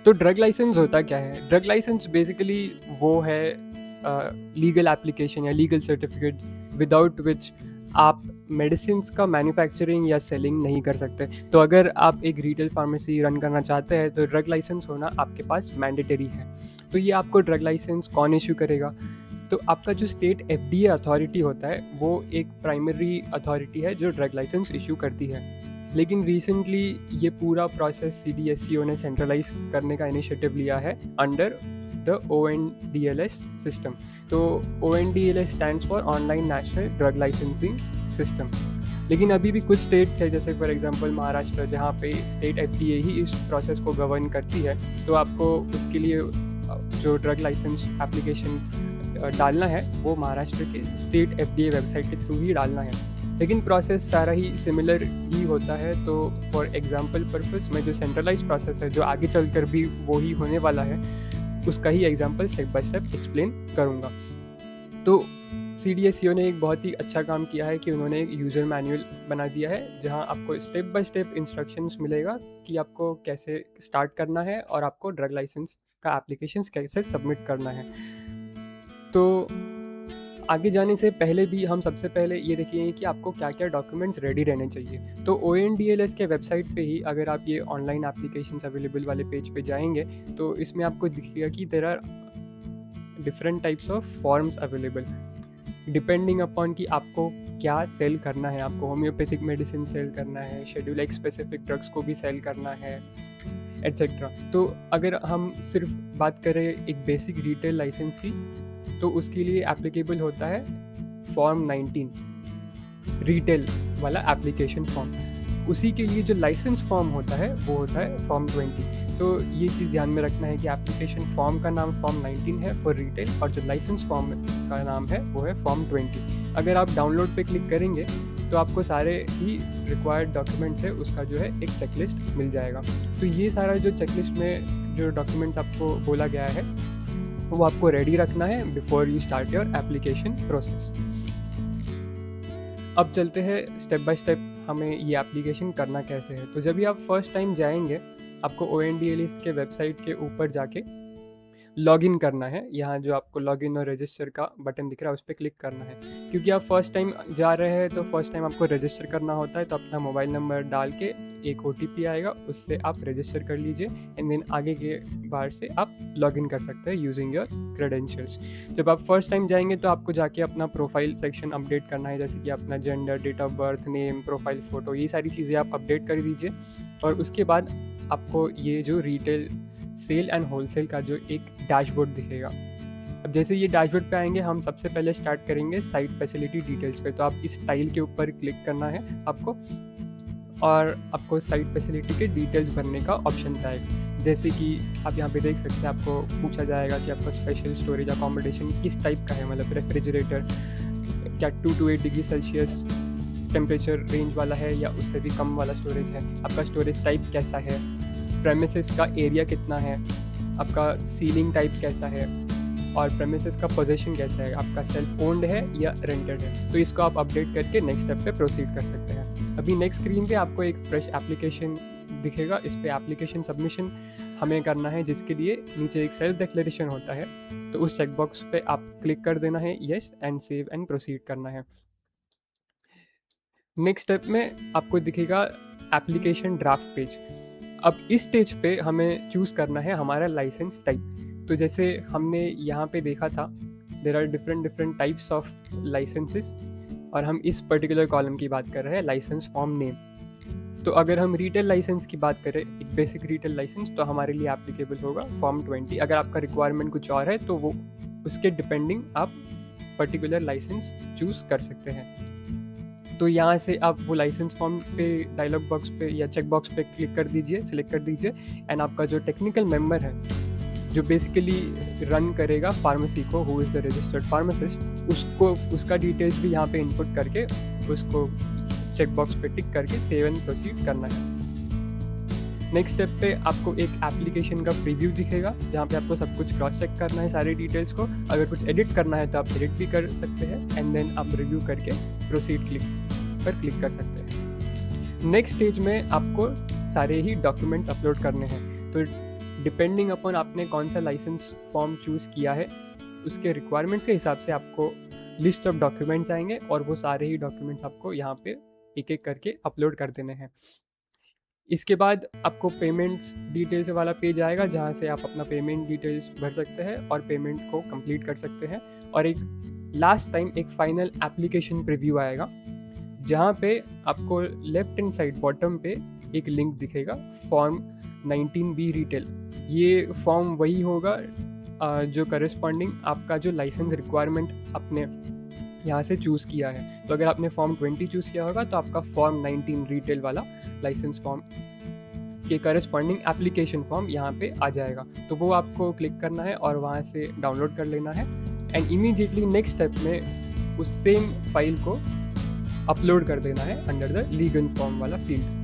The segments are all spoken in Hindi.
तो ड्रग लाइसेंस होता क्या है? ड्रग लाइसेंस बेसिकली वो है लीगल एप्लीकेशन या लीगल सर्टिफिकेट विदाउट विच आप मेडिसिन्स का मैन्युफैक्चरिंग या सेलिंग नहीं कर सकते। तो अगर आप एक रिटेल फार्मेसी रन करना चाहते हैं तो ड्रग लाइसेंस होना आपके पास मैंडेटरी है। तो ये आपको ड्रग लाइसेंस कौन इशू करेगा? तो आपका जो स्टेट एफडीए अथॉरिटी होता है वो एक प्राइमरी अथॉरिटी है जो ड्रग लाइसेंस इशू करती है। लेकिन रिसेंटली ये पूरा प्रोसेस सीडीएससीओ ने सेंट्रलाइज करने का इनिशिएटिव लिया है अंडर द ONDLS सिस्टम। तो ONDLS stands for online national drug licensing system. लेकिन अभी भी कुछ स्टेट्स है जैसे फॉर एग्जांपल महाराष्ट्र, जहाँ पे स्टेट एफडीए ही इस प्रोसेस को गवर्न करती है। तो आपको उसके लिए जो ड्रग लाइसेंस एप्लीकेशन डालना है वो महाराष्ट्र के स्टेट एफडीए वेबसाइट के थ्रू ही डालना है। लेकिन प्रोसेस सारा ही सिमिलर ही होता है। तो फॉर एग्जांपल पर्पस में जो सेंट्रलाइज प्रोसेस है जो आगे चलकर भी वो ही होने वाला है, उसका ही example step by step explain करूँगा। तो सीडीएससीओ ने एक बहुत ही अच्छा काम किया है कि उन्होंने एक यूज़र मैनुअल बना दिया है जहां आपको स्टेप बाय स्टेप इंस्ट्रक्शंस मिलेगा कि आपको कैसे स्टार्ट करना है और आपको ड्रग लाइसेंस का एप्लीकेशन कैसे सबमिट करना है। तो आगे जाने से पहले भी हम सबसे पहले ये देखेंगे कि आपको क्या क्या डॉक्यूमेंट्स रेडी रहने चाहिए। तो ONDLS के वेबसाइट पे ही अगर आप ये ऑनलाइन एप्लीकेशंस अवेलेबल वाले पेज पे जाएंगे तो इसमें आपको दिखेगा कि there are different types of forms available depending upon कि आपको क्या सेल करना है। आपको होम्योपैथिक मेडिसिन सेल करना है, शेड्यूल एक्स स्पेसिफिक ड्रग्स को भी सेल करना है, एट्सेट्रा। तो अगर हम सिर्फ बात करें एक बेसिक रिटेल लाइसेंस की तो उसके लिए एप्लीकेबल होता है फॉर्म 19 रिटेल वाला एप्लीकेशन फॉर्म। उसी के लिए जो लाइसेंस फॉर्म होता है वो होता है फॉर्म 20। तो ये चीज़ ध्यान में रखना है कि एप्लीकेशन फॉर्म का नाम फॉर्म 19 है फॉर रिटेल और जो लाइसेंस फॉर्म का नाम है वो है फॉर्म 20। अगर आप डाउनलोड पे क्लिक करेंगे तो आपको सारे ही रिक्वायर्ड डॉक्यूमेंट्स है उसका जो है एक चेकलिस्ट मिल जाएगा। तो ये सारा जो चेकलिस्ट में जो डॉक्यूमेंट्स आपको बोला गया है वो आपको रेडी रखना है before you start your application process. अब चलते हैं स्टेप बाय स्टेप हमें ये एप्लीकेशन करना कैसे है। तो जब भी आप फर्स्ट टाइम जाएंगे आपको ONDLS के वेबसाइट के ऊपर जाके लॉगिन करना है। यहाँ जो आपको लॉगिन और रजिस्टर का बटन दिख रहा है उस पर क्लिक करना है। क्योंकि आप फर्स्ट टाइम जा रहे हैं तो फर्स्ट टाइम आपको रजिस्टर करना होता है। तो अपना मोबाइल नंबर डाल के एक OTP आएगा, उससे आप रजिस्टर कर लीजिए एंड देन आगे के बार से आप लॉगिन कर सकते हैं यूजिंग योर क्रेडेंशियल्स। जब आप फर्स्ट टाइम जाएंगे तो आपको जाके अपना प्रोफाइल सेक्शन अपडेट करना है, जैसे कि अपना gender, date of birth, name, profile photo, ये सारी चीज़ें आप अपडेट कर दीजिए। और उसके बाद आपको ये जो रिटेल सेल एंड होलसेल का जो एक डैशबोर्ड दिखेगा। अब जैसे ये डैशबोर्ड पे आएंगे हम सबसे पहले स्टार्ट करेंगे साइट फैसिलिटी डिटेल्स पे। तो आप इस टाइल के ऊपर क्लिक करना है आपको और आपको साइट फैसिलिटी के डिटेल्स भरने का ऑप्शन आएगा। जैसे कि आप यहाँ पे देख सकते हैं आपको पूछा जाएगा कि आपका स्पेशल स्टोरेज अकोमोडेशन किस टाइप का है, मतलब रेफ्रिजरेटर क्या 2 to 8 degree Celsius temperature range वाला है या उससे भी कम वाला स्टोरेज है, आपका स्टोरेज टाइप कैसा है, प्रेमिसेस का एरिया कितना है, आपका सीलिंग टाइप कैसा है और प्रेमिसेस का पोजीशन कैसा है, आपका सेल्फ ओन्ड है या रेंटेड है। तो इसको आप अपडेट करके नेक्स्ट स्टेप पे प्रोसीड कर सकते हैं। अभी नेक्स्ट स्क्रीन पे आपको एक फ्रेश एप्लीकेशन दिखेगा। इस पे एप्लीकेशन सबमिशन हमें करना है, जिसके लिए नीचे एक सेल्फ डिक्लेरेशन होता है। तो उस चेकबॉक्स पे आप क्लिक कर देना है yes and save and proceed करना है। नेक्स्ट स्टेप में आपको दिखेगा एप्लीकेशन ड्राफ्ट पेज। अब इस स्टेज पे हमें चूज़ करना है हमारा लाइसेंस टाइप। तो जैसे हमने यहाँ पे देखा था there are different types of licenses और हम इस पर्टिकुलर कॉलम की बात कर रहे हैं लाइसेंस फॉर्म नेम। तो अगर हम रिटेल लाइसेंस की बात करें, एक बेसिक रिटेल लाइसेंस, तो हमारे लिए एप्लीकेबल होगा फॉर्म 20। अगर आपका रिक्वायरमेंट कुछ और है तो वो उसके डिपेंडिंग आप पर्टिकुलर लाइसेंस चूज़ कर सकते हैं। तो यहाँ से आप वो लाइसेंस फॉर्म पे डायलॉग बॉक्स पे या चेक बॉक्स पे क्लिक कर दीजिए, सिलेक्ट कर दीजिए एंड आपका जो टेक्निकल मेंबर है जो बेसिकली रन करेगा फार्मेसी को, who is the registered pharmacist, उसको उसका डिटेल्स भी यहाँ पे इनपुट करके उसको चेक बॉक्स पे टिक करके सेव एंड प्रोसीड करना है। नेक्स्ट स्टेप पे आपको एक एप्लीकेशन का प्रीव्यू दिखेगा जहाँ पे आपको सब कुछ क्रॉस चेक करना है सारे डिटेल्स को। अगर कुछ एडिट करना है तो आप एडिट भी कर सकते हैं एंड देन आप रिव्यू करके प्रोसीड पर क्लिक कर सकते हैं। नेक्स्ट स्टेज में आपको सारे ही डॉक्यूमेंट्स अपलोड करने हैं। तो डिपेंडिंग अपॉन आपने कौन सा लाइसेंस फॉर्म चूज़ किया है, उसके रिक्वायरमेंट्स के हिसाब से आपको लिस्ट ऑफ डॉक्यूमेंट्स आएंगे और वो सारे ही डॉक्यूमेंट्स आपको यहाँ पे एक एक करके अपलोड कर देने हैं। इसके बाद आपको पेमेंट्स डिटेल्स वाला पेज आएगा, जहाँ से आप अपना पेमेंट डिटेल्स भर सकते हैं और पेमेंट को कंप्लीट कर सकते हैं। और एक लास्ट टाइम एक फाइनल एप्लीकेशन प्रीव्यू आएगा, जहाँ पे आपको लेफ्ट हैंड साइड बॉटम पे एक लिंक दिखेगा, फॉर्म 19B रिटेल। ये फॉर्म वही होगा जो करस्पॉन्डिंग आपका जो लाइसेंस रिक्वायरमेंट आपने यहाँ से चूज़ किया है। तो अगर आपने फॉर्म 20 चूज़ किया होगा तो आपका फॉर्म 19 रिटेल वाला लाइसेंस फॉर्म के करस्पॉन्डिंग एप्लीकेशन फॉर्म यहाँ पे आ जाएगा। तो वो आपको क्लिक करना है और वहाँ से डाउनलोड कर लेना है एंड इमीडिएटली नेक्स्ट स्टेप में उस सेम फाइल को अपलोड कर देना है अंडर द लीगल फॉर्म वाला फील्ड।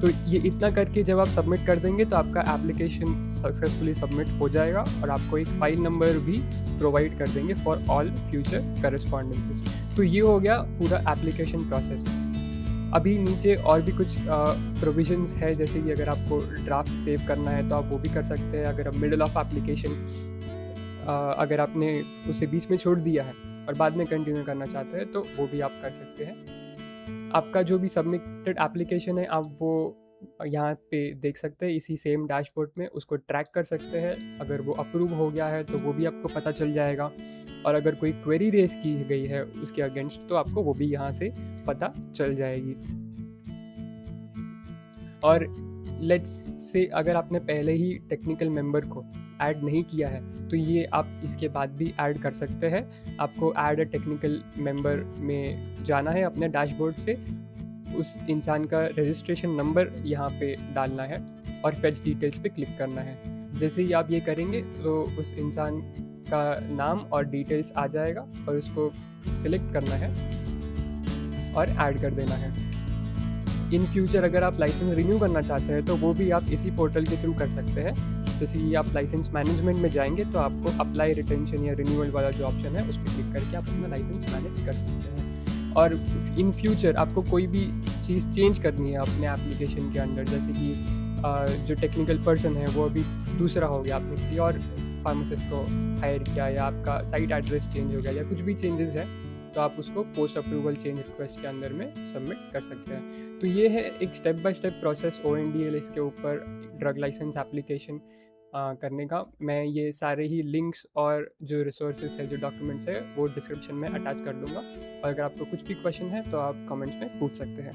तो ये इतना करके जब आप सबमिट कर देंगे तो आपका एप्लीकेशन सक्सेसफुली सबमिट हो जाएगा और आपको एक फाइल नंबर भी प्रोवाइड कर देंगे फॉर ऑल फ्यूचर करस्पॉन्डेंसेस। तो ये हो गया पूरा एप्लीकेशन प्रोसेस। अभी नीचे और भी कुछ प्रोविजंस है, जैसे कि अगर आपको ड्राफ्ट सेव करना है तो आप वो भी कर सकते हैं। अगर आप मिडल ऑफ एप्लीकेशन अगर आपने उसे बीच में छोड़ दिया है और बाद में कंटिन्यू करना चाहते हैं तो वो भी आप कर सकते हैं। आपका जो भी सबमिटेड एप्लीकेशन है आप वो यहाँ पे देख सकते हैं इसी सेम डैशबोर्ड में, उसको ट्रैक कर सकते हैं। अगर वो अप्रूव हो गया है तो वो भी आपको पता चल जाएगा, और अगर कोई क्वेरी रेज की गई है उसके अगेंस्ट तो आपको वो भी यहाँ से पता चल जाएगी। और लेट्स से अगर आपने पहले ही टेक्निकल मेंबर को ऐड नहीं किया है तो ये आप इसके बाद भी ऐड कर सकते हैं। आपको ऐड अ टेक्निकल मेंबर में जाना है, अपने डैशबोर्ड से उस इंसान का रजिस्ट्रेशन नंबर यहाँ पे डालना है और फेच डिटेल्स पे क्लिक करना है। जैसे ही आप ये करेंगे तो उस इंसान का नाम और डिटेल्स आ जाएगा और उसको सिलेक्ट करना है और ऐड कर देना है। इन फ्यूचर अगर आप लाइसेंस रिन्यू करना चाहते हैं तो वो भी आप इसी पोर्टल के थ्रू कर सकते हैं। जैसे कि आप लाइसेंस मैनेजमेंट में जाएंगे तो आपको अप्लाई रिटेंशन या रिन्यूअल वाला जो ऑप्शन है उस पर क्लिक करके आप अपना लाइसेंस मैनेज कर सकते हैं। और इन फ्यूचर आपको कोई भी चीज़ चेंज करनी है अपने एप्लीकेशन के अंदर, जैसे कि जो टेक्निकल पर्सन है वो अभी दूसरा हो गया, आपने किसी और फार्मासिस्ट को हायर किया या आपका साइट एड्रेस चेंज हो गया या कुछ भी चेंजेस है तो आप उसको पोस्ट अप्रूवल चेंज रिक्वेस्ट के अंदर में सबमिट कर सकते हैं। तो ये है एक step by step process ONDLS के ऊपर ड्रग लाइसेंस एप्लीकेशन करने का। मैं ये सारे ही लिंक्स और जो रिसोर्सेज है, जो डॉक्यूमेंट्स है, वो डिस्क्रिप्शन में अटैच कर दूँगा, और अगर आपको कुछ भी क्वेश्चन है तो आप कमेंट्स में पूछ सकते हैं।